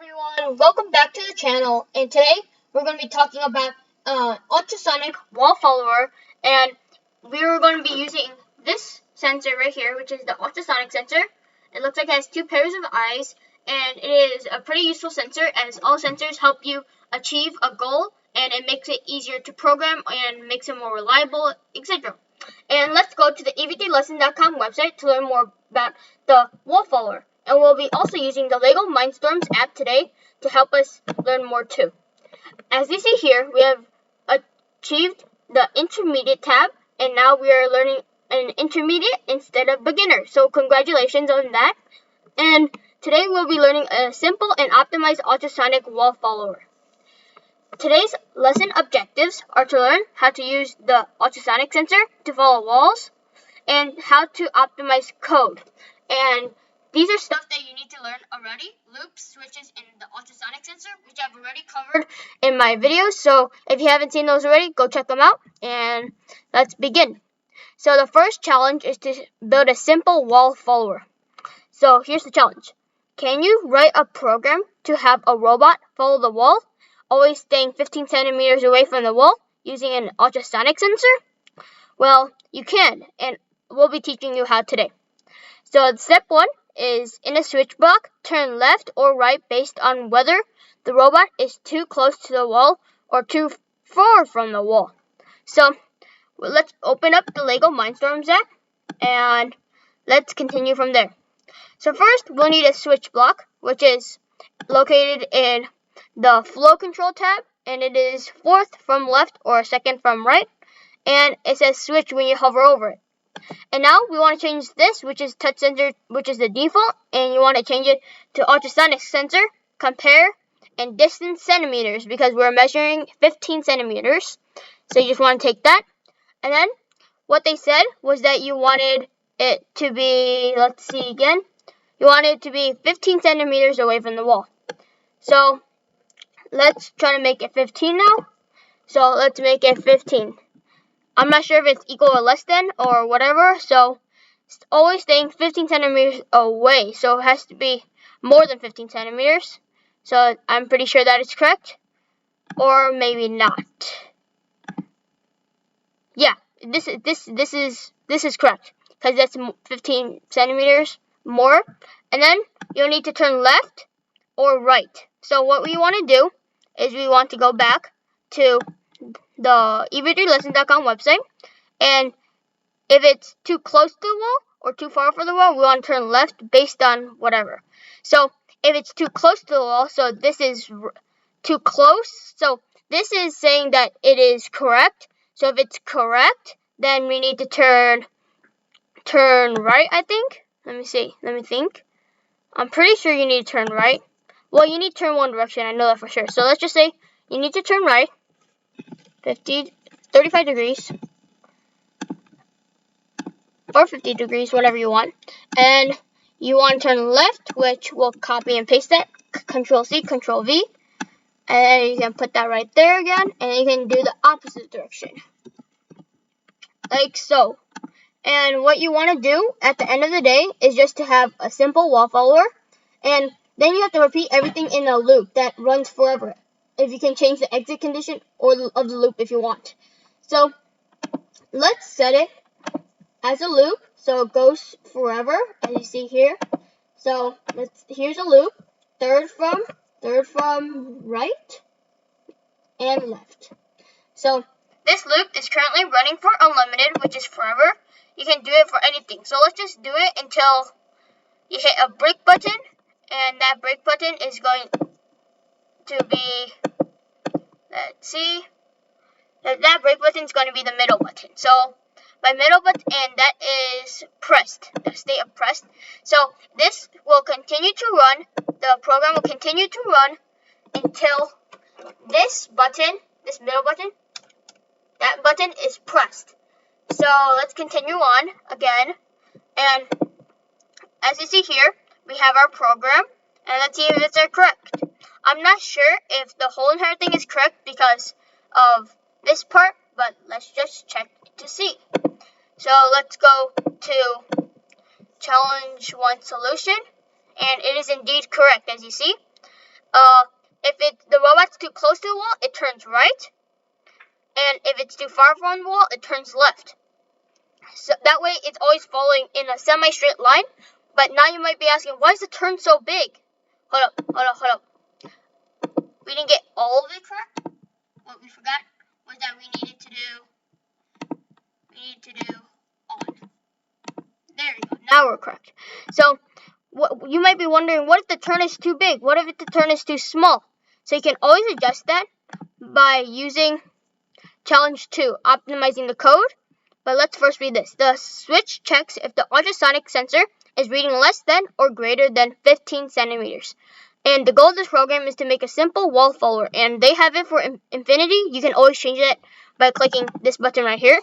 everyone, welcome back to the channel, and today we're going to be talking about ultrasonic wall follower, and we're going to be using this sensor right here, which is the ultrasonic sensor. It looks like it has two pairs of eyes, and it is a pretty useful sensor as all sensors help you achieve a goal, and it makes it easier to program and makes it more reliable, etc. And let's go to the evdlesson.com website to learn more about the wall follower. And we'll be also using the LEGO Mindstorms app today to help us learn more too. As you see here, we have achieved the intermediate tab, and now we are learning an intermediate instead of beginner. So congratulations on that. And today we'll be learning a simple and optimized ultrasonic wall follower. Today's lesson objectives are to learn how to use the ultrasonic sensor to follow walls and how to optimize code. And these are stuff that you need to learn already. Loops, switches, and the ultrasonic sensor, which I've already covered in my videos. So if you haven't seen those already, go check them out. And let's begin. So the first challenge is to build a simple wall follower. So here's the challenge. Can you write a program to have a robot follow the wall, always staying 15 centimeters away from the wall using an ultrasonic sensor? Well, you can, and we'll be teaching you how today. So step 1 is in a switch block, turn left or right based on whether the robot is too close to the wall or too far from the wall. So let's open up the LEGO Mindstorms app and let's continue from there. So first we'll need a switch block, which is located in the flow control tab, and it is fourth from left or second from right, and it says switch when you hover over it. And now we want to change this, which is touch sensor, which is the default, and you want to change it to ultrasonic sensor, compare, and distance centimeters, because we're measuring 15 centimeters. So you just want to take that. And then what they said was that you wanted it to be, let's see again, you want it to be 15 centimeters away from the wall. So let's try to make it 15 now. So let's make it 15. I'm not sure if it's equal or less than or whatever, so it's always staying 15 centimeters away, so it has to be more than 15 centimeters. So I'm pretty sure that is correct, or maybe not. Yeah, this is correct, because that's 15 centimeters more. And then you'll need to turn left or right. So what we want to do is we want to go back to the evdlesson.com website, and if it's too close to the wall or too far from the wall, we want to turn left based on whatever. So if it's too close to the wall, so this is too close, so this is saying that it is correct. So if it's correct, then we need to turn right, I think. Let me think. I'm pretty sure you need to turn right. Well, you need to turn one direction, I know that for sure. So let's just say you need to turn right 35 degrees or 50 degrees, whatever you want. And you want to turn left, which we'll copy and paste that. Control C, Control V. And then you can put that right there again, and you can do the opposite direction. Like so. And what you want to do at the end of the day is just to have a simple wall follower, and then you have to repeat everything in a loop that runs forever. If you can change the exit condition of the loop if you want. So let's set it as a loop so it goes forever, as you see here. So here's a loop, third from right and left. So this loop is currently running for unlimited, which is forever. You can do it for anything. So let's just do it until you hit a break button, and that break button is going to be, let's see, that break button is going to be the middle button. So my middle button, and that is pressed, the state of pressed. So this will continue to run, the program will continue to run until this button, this middle button, that button is pressed. So let's continue on again, and as you see here, we have our program, and let's see if it's correct. I'm not sure if the whole entire thing is correct because of this part, but let's just check to see. So let's go to challenge 1 solution, and it is indeed correct, as you see. If the robot's too close to the wall, it turns right, and if it's too far from the wall, it turns left. So that way, it's always following in a semi-straight line. But now you might be asking, why is the turn so big? Hold up. We didn't get all of it correct. What we forgot was that we needed to do on. There we go. Now we're correct. So you might be wondering, what if the turn is too big? What if the turn is too small? So you can always adjust that by using challenge 2, optimizing the code. But let's first read this. The switch checks if the ultrasonic sensor is reading less than or greater than 15 centimeters. And the goal of this program is to make a simple wall follower. And they have it for infinity. You can always change it by clicking this button right here.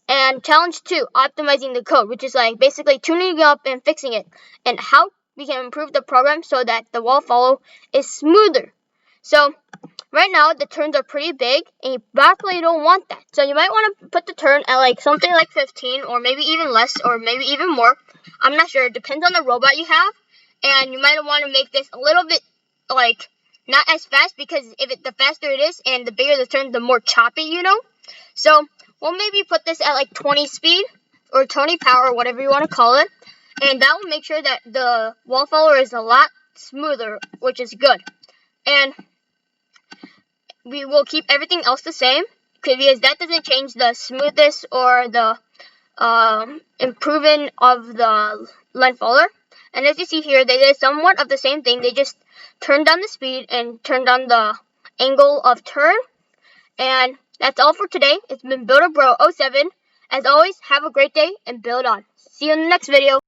And challenge 2, optimizing the code, which is like basically tuning it up and fixing it. And how we can improve the program so that the wall follow is smoother. So right now, the turns are pretty big, and you probably don't want that. So you might want to put the turn at like something like 15, or maybe even less, or maybe even more. I'm not sure. It depends on the robot you have. And you might want to make this a little bit, like, not as fast, because the faster it is, and the bigger the turn, the more choppy, So we'll maybe put this at like 20 speed, or 20 power, whatever you want to call it. And that will make sure that the wall follower is a lot smoother, which is good. And we will keep everything else the same, because that doesn't change the smoothness or the improvement of the line follower. And as you see here, they did somewhat of the same thing. They just turned down the speed and turned down the angle of turn. And that's all for today. It's been Builder Bro 07. As always, have a great day and build on. See you in the next video.